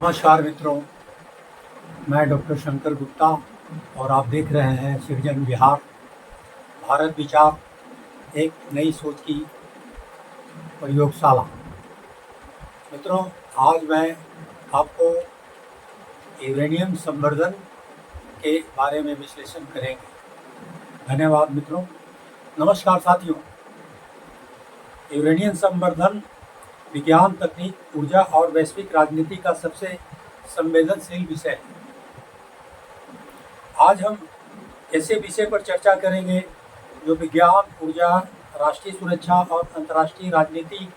नमस्कार मित्रों, मैं डॉक्टर शंकर गुप्ता और आप देख रहे हैं सृजन विहार भारत विचार एक नई सोच की प्रयोगशाला। मित्रों, आज मैं आपको यूरेनियम संवर्धन के बारे में विश्लेषण करेंगे। धन्यवाद मित्रों। नमस्कार साथियों, यूरेनियम संवर्धन विज्ञान, तकनीक, ऊर्जा और वैश्विक राजनीति का सबसे संवेदनशील विषय है। आज हम ऐसे विषय पर चर्चा करेंगे जो विज्ञान, ऊर्जा, राष्ट्रीय सुरक्षा और अंतर्राष्ट्रीय राजनीति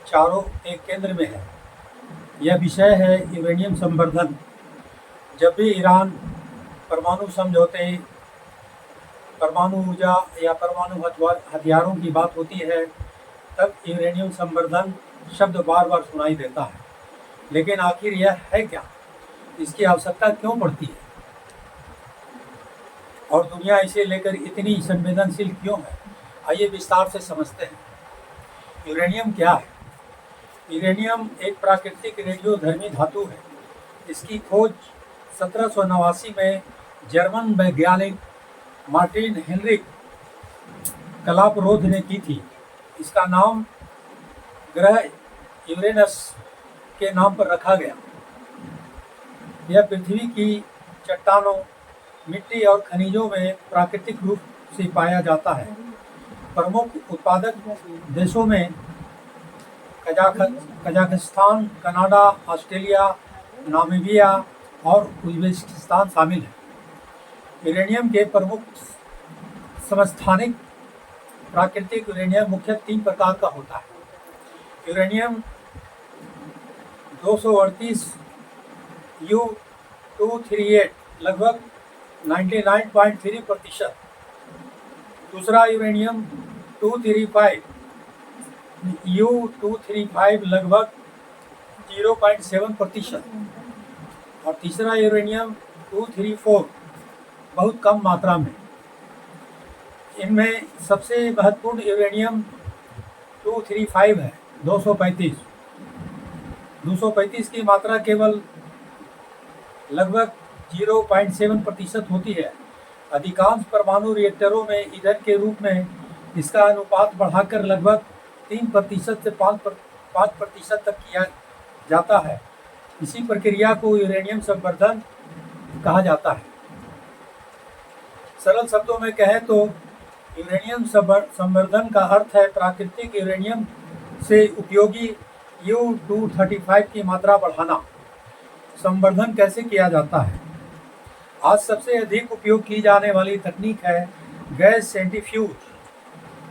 चारों एक केंद्र में है। यह विषय है यूरेनियम संवर्धन। जब भी ईरान परमाणु समझौते, परमाणु ऊर्जा या परमाणु हथियारों की बात होती है, तब यूरेनियम संवर्धन शब्द बार बार सुनाई देता है। लेकिन आखिर यह है क्या? इसकी आवश्यकता क्यों पड़ती है और दुनिया इसे लेकर इतनी संवेदनशील क्यों है? आइए विस्तार से समझते हैं। यूरेनियम क्या है? यूरेनियम एक प्राकृतिक रेडियोधर्मी धातु है। इसकी खोज 1789 में जर्मन वैज्ञानिक मार्टिन हेनरिक कलापरोध ने की थी। इसका नाम ग्रह यूरेनस के नाम पर रखा गया। यह पृथ्वी की चट्टानों, मिट्टी और खनिजों में प्राकृतिक रूप से पाया जाता है। प्रमुख उत्पादक देशों में कजाकिस्तान, कनाडा, ऑस्ट्रेलिया, नामीबिया और उज्बेकिस्तान शामिल हैं। यूरेनियम के प्रमुख समस्थानिक प्राकृतिक यूरेनियम मुख्य 3 प्रकार का होता है। यूरेनियम 238 U238 लगभग 99.3%। दूसरा यूरेनियम 235 U235 लगभग 0.7%। और तीसरा यूरेनियम 234 बहुत कम मात्रा में। इनमें सबसे महत्वपूर्ण यूरेनियम 235 है, 235 की मात्रा केवल लगभग 0.7% होती है। अधिकांश परमाणु रिएक्टरों में ईंधन के रूप में इसका अनुपात बढ़ाकर लगभग 3% से 5% तक किया जाता है। इसी प्रक्रिया को यूरेनियम संवर्धन कहा जाता है। सरल शब्दों में कहें तो यूरेनियम संवर्धन का अर्थ है प्राकृतिक यूरेनियम से उपयोगी U235 की मात्रा बढ़ाना। संवर्धन कैसे किया जाता है? आज सबसे अधिक उपयोग की जाने वाली तकनीक है गैस सेंट्रीफ्यूज।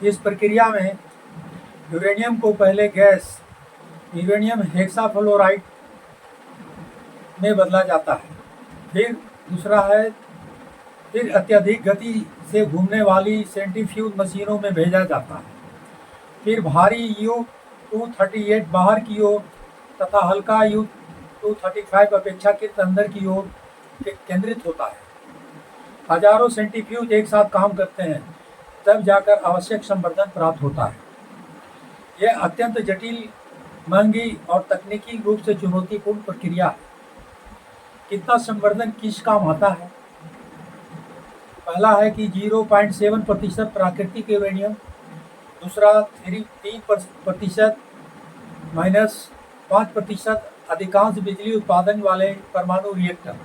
इस प्रक्रिया में यूरेनियम को पहले गैस यूरेनियम हेक्साफ्लोराइड में बदला जाता है। फिर अत्यधिक गति से घूमने वाली सेंट्रीफ्यूज मशीनों में भेजा जाता है। फिर भारी U238 बाहर की ओर तथा हल्का U235 अपेक्षाकृत अंदर की ओर केंद्रित होता है। हजारों सेंट्रीफ्यूज एक साथ काम करते हैं, तब जाकर आवश्यक संवर्धन प्राप्त होता है। यह अत्यंत जटिल, महंगी और तकनीकी रूप से चुनौतीपूर्ण प्रक्रिया है। कितना संवर्धन किस काम आता है? पहला है कि 0.7% प्राकृतिक यूरेनियम। दूसरा 3% -5% अधिकांश बिजली उत्पादन वाले परमाणु रिएक्टर।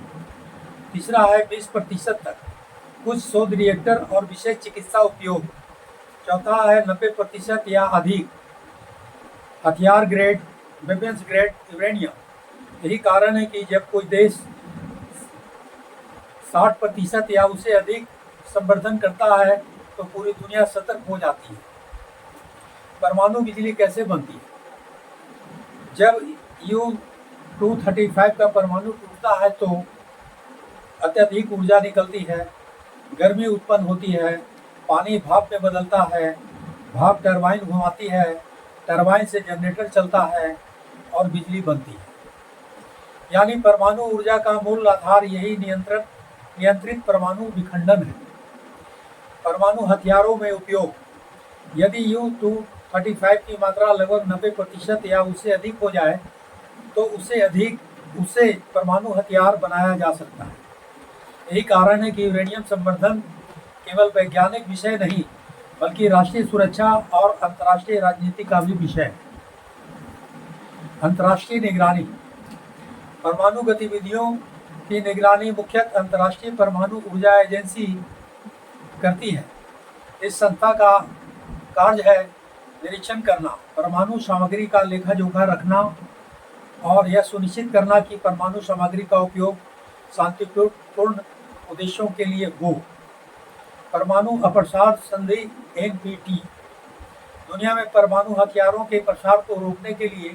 तीसरा है 20% तक कुछ शोध रिएक्टर और विशेष चिकित्सा उपयोग। चौथा है 90% या अधिक हथियार ग्रेड, वेपन्स ग्रेड यूरेनियम। यही कारण है कि जब कोई देश 60% या उससे अधिक संवर्धन करता है तो पूरी दुनिया सतर्क हो जाती है। परमाणु बिजली कैसे बनती है? जब U235 का परमाणु टूटता है तो अत्यधिक ऊर्जा निकलती है, गर्मी उत्पन्न होती है, पानी भाप में बदलता है, भाप टरबाइन घुमाती है, टरबाइन से जनरेटर चलता है और बिजली बनती है। यानी परमाणु ऊर्जा का मूल आधार यही नियंत्रित परमाणु विखंडन है। परमाणु हथियारों में उपयोग। यदि U235 की मात्रा लगभग 90% या उससे अधिक हो जाए तो उससे अधिक उससे परमाणु हथियार बनाया जा सकता है। यही कारण है कि यूरेनियम संवर्धन केवल वैज्ञानिक विषय नहीं बल्कि राष्ट्रीय सुरक्षा और अंतर्राष्ट्रीय राजनीति का भी विषय है। अंतर्राष्ट्रीय निगरानी। परमाणु गतिविधियों की निगरानी मुख्यतः अंतर्राष्ट्रीय परमाणु ऊर्जा एजेंसी करती है। इस संस्था का कार्य है निरीक्षण करना, परमाणु सामग्री का लेखा जोखा रखना और यह सुनिश्चित करना कि परमाणु सामग्री का उपयोग शांतिपूर्ण उद्देश्यों के लिए हो। परमाणु अप्रसार संधि NPT। दुनिया में परमाणु हथियारों के प्रसार को रोकने के लिए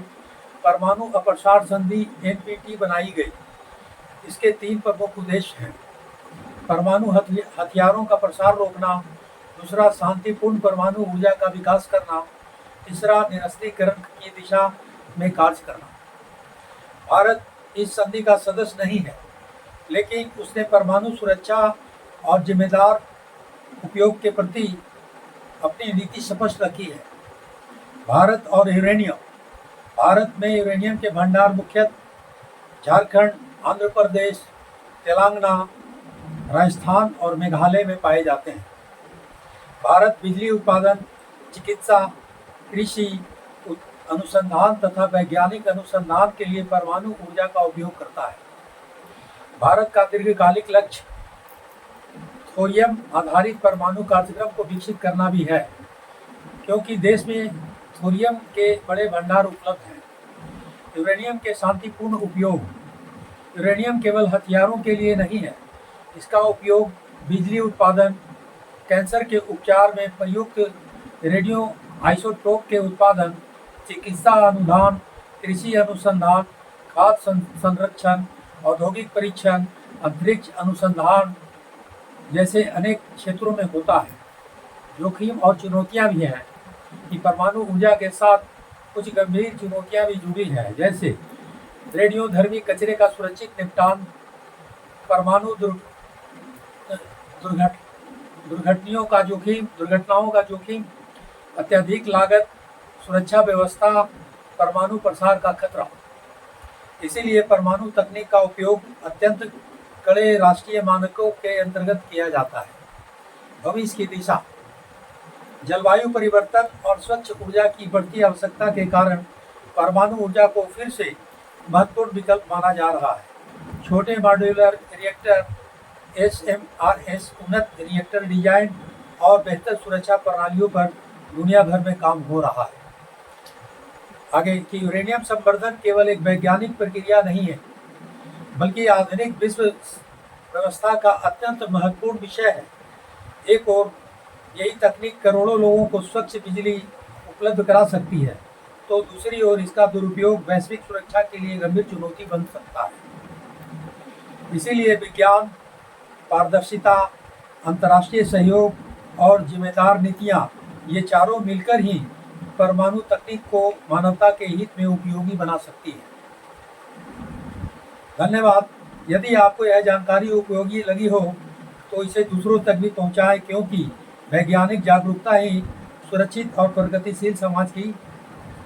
परमाणु अप्रसार संधि NPT बनाई गई। इसके 3 प्रमुख उद्देश्य हैं: परमाणु हथियारों का प्रसार रोकना, दूसरा शांतिपूर्ण परमाणु ऊर्जा का विकास करना, तीसरा निरस्त्रीकरण की दिशा में कार्य करना। भारत इस संधि का सदस्य नहीं है, लेकिन उसने परमाणु सुरक्षा और जिम्मेदार उपयोग के प्रति अपनी नीति स्पष्ट रखी है। भारत और यूरेनियम। भारत में यूरेनियम के भंडार मुख्यतः झारखंड, आंध्र प्रदेश, तेलंगाना, राजस्थान और मेघालय में पाए जाते हैं। भारत बिजली उत्पादन, चिकित्सा, कृषि अनुसंधान तथा वैज्ञानिक अनुसंधान के लिए परमाणु ऊर्जा का उपयोग करता है। भारत का दीर्घकालिक लक्ष्य थोरियम आधारित परमाणु कार्यक्रम को विकसित करना भी है, क्योंकि देश में थोरियम के बड़े भंडार उपलब्ध हैं। यूरेनियम के शांतिपूर्ण उपयोग। यूरेनियम केवल हथियारों के लिए नहीं है, इसका उपयोग बिजली उत्पादन, कैंसर के उपचार में प्रयुक्त रेडियो आइसोटोप के उत्पादन, चिकित्सा अनुदान, कृषि अनुसंधान, खाद्य संरक्षण, औद्योगिक परीक्षण, अंतरिक्ष अनुसंधान जैसे अनेक क्षेत्रों में होता है। जोखिम और चुनौतियां भी हैं कि परमाणु ऊर्जा के साथ कुछ गंभीर चुनौतियां भी जुड़ी हैं, जैसे रेडियोधर्मी कचरे का सुरक्षित निपटान, परमाणु दुर्घटनाओं का जोखिम, अत्यधिक लागत, सुरक्षा व्यवस्था, परमाणु प्रसार का खतरा। इसीलिए परमाणु तकनीक का उपयोग अत्यंत कड़े राष्ट्रीय मानकों के अंतर्गत किया जाता है। भविष्य की दिशा। जलवायु परिवर्तन और स्वच्छ ऊर्जा की बढ़ती आवश्यकता के कारण परमाणु ऊर्जा को फिर से महत्वपूर्ण विकल्प माना जा रहा है। छोटे मॉड्यूलर रिएक्टर, SMRS, उन्नत रिएक्टर डिजाइन और बेहतर सुरक्षा प्रणालियों पर दुनिया भर में काम हो रहा है। आगे कि यूरेनियम संवर्धन केवल एक वैज्ञानिक प्रक्रिया नहीं है, बल्कि आधुनिक विश्व व्यवस्था का अत्यंत महत्वपूर्ण विषय है। एक ओर यही तकनीक करोड़ों लोगों को स्वच्छ बिजली उपलब्ध करा सकती है, तो दूसरी ओर इसका दुरुपयोग वैश्विक सुरक्षा के लिए गंभीर चुनौती बन सकता है। इसीलिए विज्ञान, पारदर्शिता, अंतर्राष्ट्रीय सहयोग और जिम्मेदार नीतियाँ, ये चारों मिलकर ही परमाणु तकनीक को मानवता के हित में उपयोगी बना सकती है। धन्यवाद। यदि आपको यह जानकारी उपयोगी लगी हो तो इसे दूसरों तक भी पहुंचाएं, क्योंकि वैज्ञानिक जागरूकता ही सुरक्षित और प्रगतिशील समाज की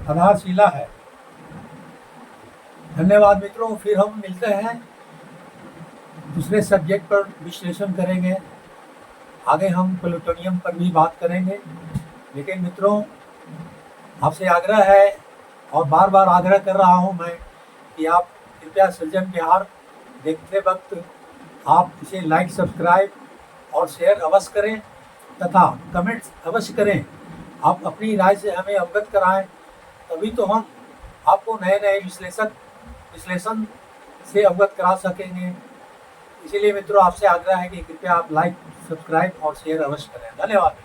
आधारशिला है। धन्यवाद मित्रों, फिर हम मिलते हैं, दूसरे सब्जेक्ट पर विश्लेषण करेंगे। आगे हम प्लूटोनियम पर भी बात करेंगे। लेकिन मित्रों, आपसे आग्रह है और बार बार आग्रह कर रहा हूं मैं कि आप कृपया सृजन बिहार देखते वक्त आप इसे लाइक, सब्सक्राइब और शेयर अवश्य करें तथा कमेंट्स अवश्य करें। आप अपनी राय से हमें अवगत कराएं, तभी तो हम आपको नए नए विश्लेषण से अवगत करा सकेंगे। इसीलिए मित्रों, आपसे आग्रह है कि कृपया आप लाइक, सब्सक्राइब और शेयर अवश्य करें। धन्यवाद।